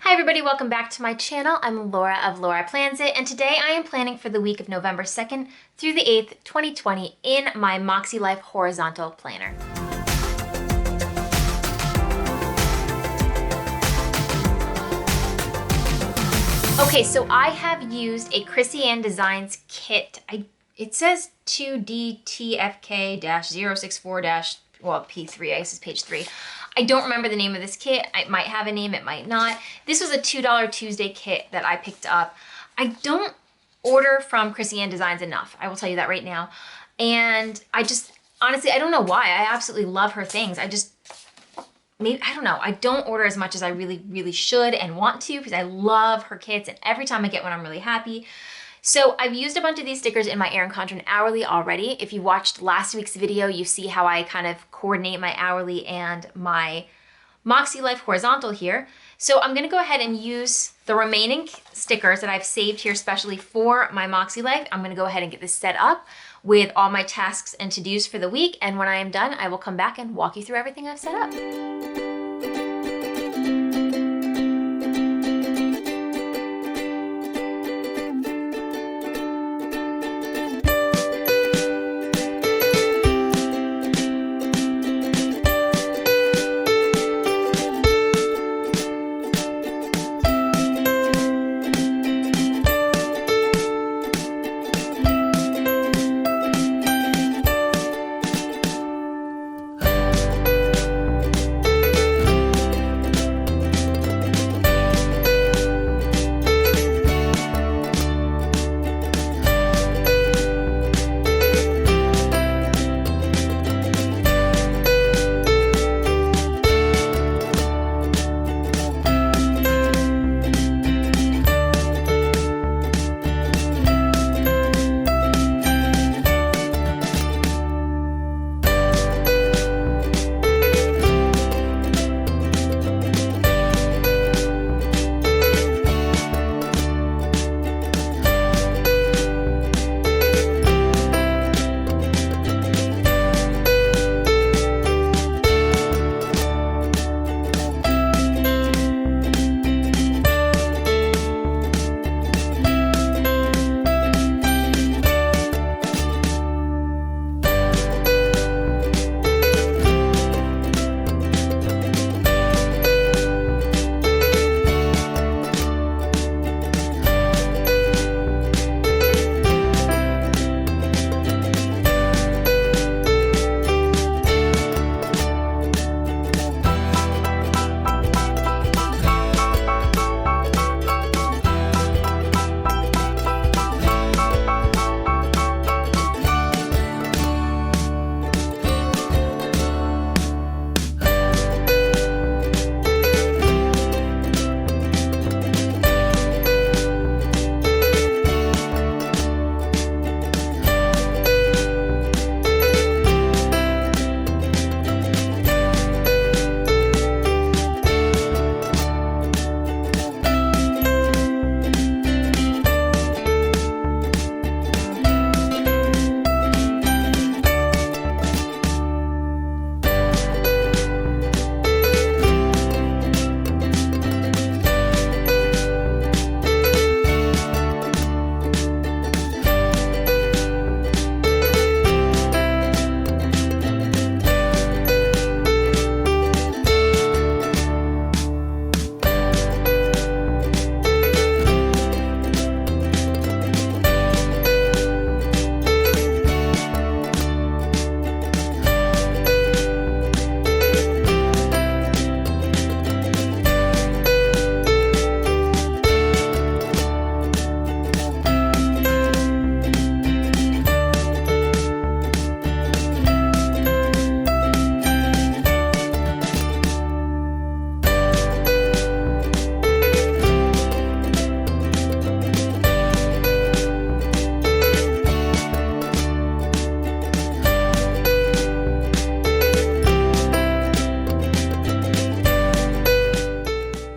Hi everybody, welcome back to my channel. I'm Laura of Laura Plans It, and today I am planning for the week of November 2nd through the 8th, 2020 in my MakseLife Horizontal planner. Okay, so I have used a Krissy Anne Designs kit. It says 2DTFK-064- well, P3, I guess it's page 3. I don't remember the name of this kit. It might have a name, it might not. This was a $2 Tuesday kit that I picked up. I don't order from Krissy Anne Designs enough. I will tell you that right now. And honestly, I don't know why. I absolutely love her things. I don't know. I don't order as much as I really should and want to because I love her kits, and every time I get one, I'm really happy. So I've used a bunch of these stickers in my Erin Condren Hourly already. If you watched last week's video, you see how I kind of coordinate my Hourly and my MakseLife Horizontal here. So I'm gonna go ahead and use the remaining stickers that I've saved here specially for my MakseLife. I'm gonna go ahead and get this set up with all my tasks and to-dos for the week. And when I am done, I will come back and walk you through everything I've set up.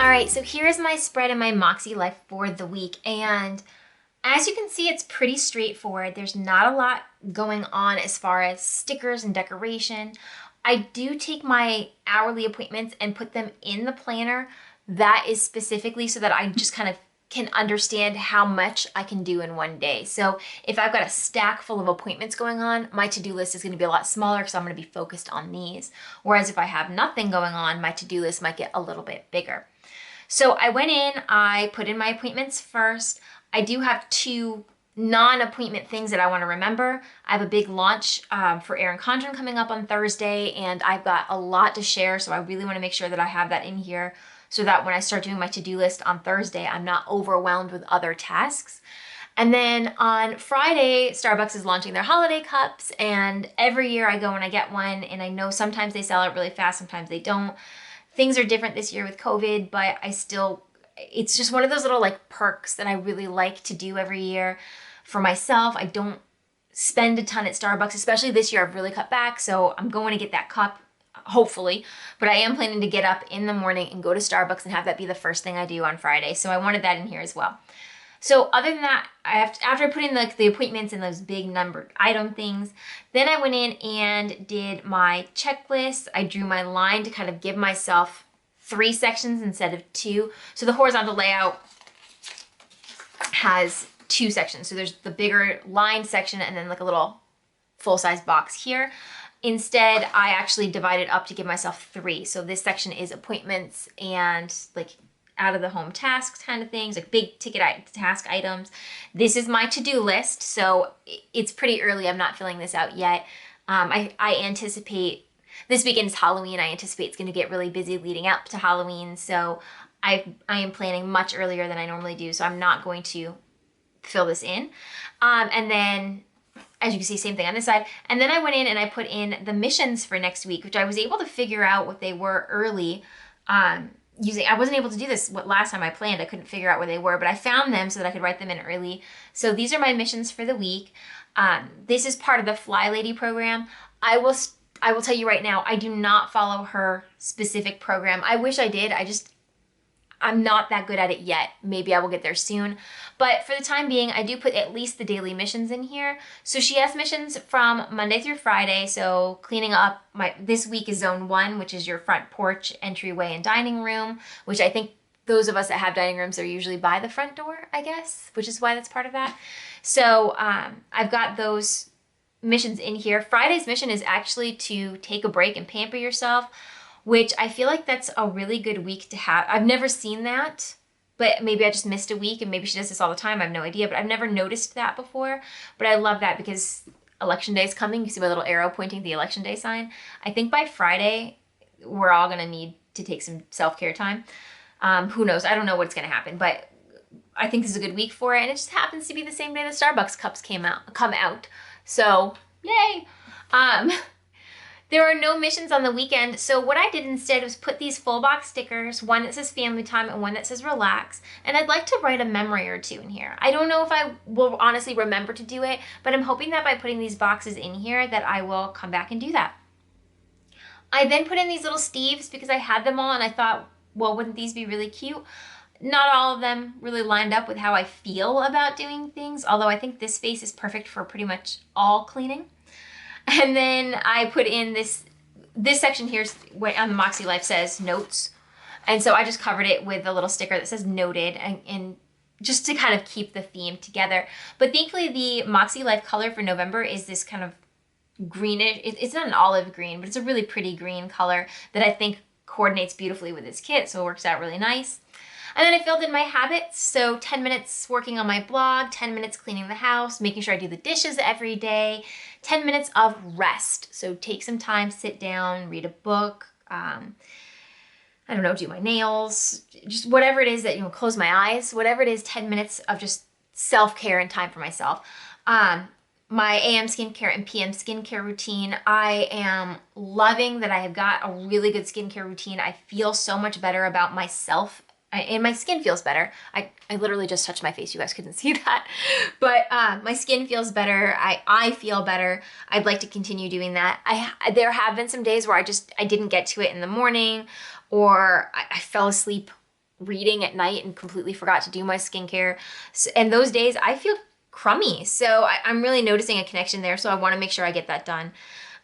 Alright, so here's my spread in my MakseLife for the week, and as you can see, it's pretty straightforward. There's not a lot going on as far as stickers and decoration. I do take my hourly appointments and put them in the planner, that is specifically so that I just kind of can understand how much I can do in one day. So if I've got a stack full of appointments going on, my to-do list is going to be a lot smaller because I'm going to be focused on these. Whereas if I have nothing going on, my to-do list might get a little bit bigger. So I went in, I put in my appointments first. I do have 2 non-appointment things that I want to remember. I have a big launch for Erin Condren coming up on Thursday, and I've got a lot to share, so I really want to make sure that I have that in here so that when I start doing my to-do list on Thursday, I'm not overwhelmed with other tasks. And then on Friday, Starbucks is launching their holiday cups, and every year I go and I get one, and I know sometimes they sell it really fast, sometimes they don't. Things are different this year with COVID, but it's just one of those little like perks that I really like to do every year for myself. I don't spend a ton at Starbucks, especially this year. I've really cut back, so I'm going to get that cup, hopefully, but I am planning to get up in the morning and go to Starbucks and have that be the first thing I do on Friday. So I wanted that in here as well. So other than that, after I put in the appointments and those big numbered item things, then I went in and did my checklist. I drew my line to kind of give myself 3 sections instead of 2. So the horizontal layout has 2 sections. So there's the bigger line section and then like a little full-size box here. Instead, I actually divided up to give myself 3. So this section is appointments and like out of the home tasks kind of things, like big ticket task items. This is my to-do list, so it's pretty early. I'm not filling this out yet. I anticipate, this weekend is Halloween. I anticipate it's going to get really busy leading up to Halloween, so I am planning much earlier than I normally do, so I'm not going to fill this in. And then, as you can see, same thing on this side. And then I went in and I put in the missions for next week, which I was able to figure out what they were early. I wasn't able to do this last time I planned. I couldn't figure out where they were, but I found them so that I could write them in early. So these are my missions for the week. This is part of the Fly Lady program. I will tell you right now, I do not follow her specific program. I wish I did. I'm not that good at it yet. Maybe I will get there soon. But for the time being, I do put at least the daily missions in here. So she has missions from Monday through Friday. So cleaning up, this week is zone 1, which is your front porch, entryway, and dining room, which I think those of us that have dining rooms are usually by the front door, I guess, which is why that's part of that. So I've got those missions in here. Friday's mission is actually to take a break and pamper yourself, which I feel like that's a really good week to have. I've never seen that, but maybe I just missed a week and maybe she does this all the time. I have no idea, but I've never noticed that before. But I love that because election day is coming. You see my little arrow pointing the election day sign. I think by Friday, we're all going to need to take some self-care time. Who knows? I don't know what's going to happen, but I think this is a good week for it. And it just happens to be the same day the Starbucks cups come out. So yay. There are no missions on the weekend, so what I did instead was put these full box stickers, one that says family time and one that says relax, and I'd like to write a memory or 2 in here. I don't know if I will honestly remember to do it, but I'm hoping that by putting these boxes in here that I will come back and do that. I then put in these little Steves because I had them all and I thought, well, wouldn't these be really cute? Not all of them really lined up with how I feel about doing things, although I think this space is perfect for pretty much all cleaning. And then I put in this section here on the MakseLife says notes. And so I just covered it with a little sticker that says noted and just to kind of keep the theme together. But thankfully the MakseLife color for November is this kind of greenish, it's not an olive green, but it's a really pretty green color that I think coordinates beautifully with this kit. So it works out really nice. And then I filled in my habits. So 10 minutes working on my blog, 10 minutes cleaning the house, making sure I do the dishes every day, 10 minutes of rest. So take some time, sit down, read a book, I don't know, do my nails, just whatever it is that, close my eyes, whatever it is, 10 minutes of just self-care and time for myself. My AM skincare and PM skincare routine. I am loving that I have got a really good skincare routine. I feel so much better about myself and my skin feels better. I literally just touched my face. You guys couldn't see that. But my skin feels better. I feel better. I'd like to continue doing that. There have been some days where I didn't get to it in the morning, or I fell asleep reading at night and completely forgot to do my skincare. And those days I feel crummy. So I'm really noticing a connection there. So I want to make sure I get that done.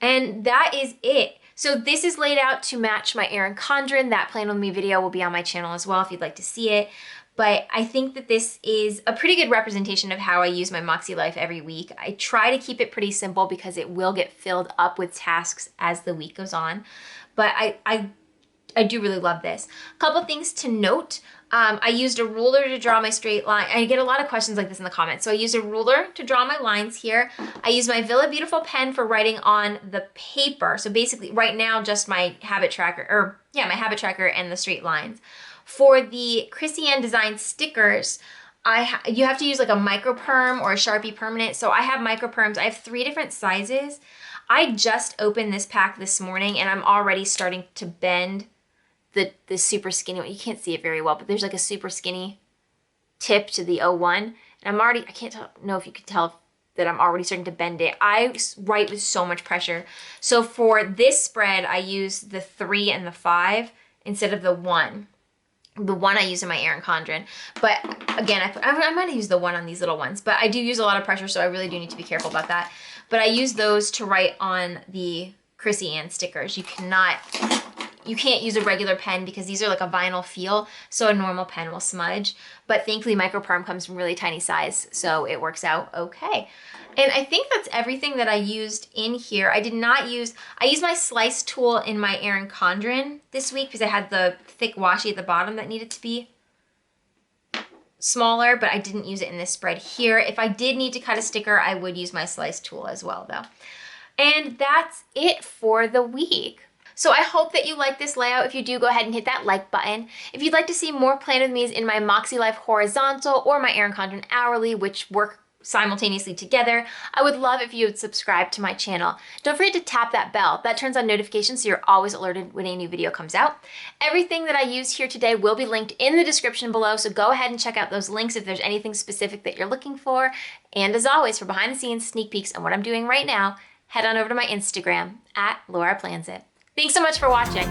And that is it. So this is laid out to match my Erin Condren. That Plan With Me video will be on my channel as well if you'd like to see it. But I think that this is a pretty good representation of how I use my MakseLife every week. I try to keep it pretty simple because it will get filled up with tasks as the week goes on. But I do really love this. A couple things to note. I used a ruler to draw my straight line. I get a lot of questions like this in the comments. So I used a ruler to draw my lines here. I used my Villa Beautiful pen for writing on the paper. So basically right now, just my habit tracker, my habit tracker and the straight lines. For the Krissy Anne Designs stickers, you have to use like a micro perm or a Sharpie permanent. So I have micro perms. I have 3 different sizes. I just opened this pack this morning and I'm already starting to bend the super skinny one. You can't see it very well, but there's like a super skinny tip to the 01. And I can't know if you can tell that I'm already starting to bend it. I write with so much pressure. So for this spread, I use the 3 and the 5 instead of the 1. The 1 I use in my Erin Condren. But again, I might have used the 1 on these little ones, but I do use a lot of pressure, so I really do need to be careful about that. But I use those to write on the Krissy Anne stickers. You can't use a regular pen because these are like a vinyl feel, so a normal pen will smudge. But thankfully micro perm comes from really tiny size, so it works out okay. And I think that's everything that I used in here. I used my slice tool in my Erin Condren this week because I had the thick washi at the bottom that needed to be smaller, but I didn't use it in this spread here. If I did need to cut a sticker, I would use my slice tool as well though. And that's it for the week. So I hope that you like this layout. If you do, go ahead and hit that like button. If you'd like to see more Plan With Me's in my MakseLife Horizontal or my Erin Condren Hourly, which work simultaneously together, I would love if you would subscribe to my channel. Don't forget to tap that bell. That turns on notifications so you're always alerted when a new video comes out. Everything that I used here today will be linked in the description below, so go ahead and check out those links if there's anything specific that you're looking for. And as always, for behind the scenes sneak peeks on what I'm doing right now, head on over to my Instagram @LauraPlansIt. Thanks so much for watching.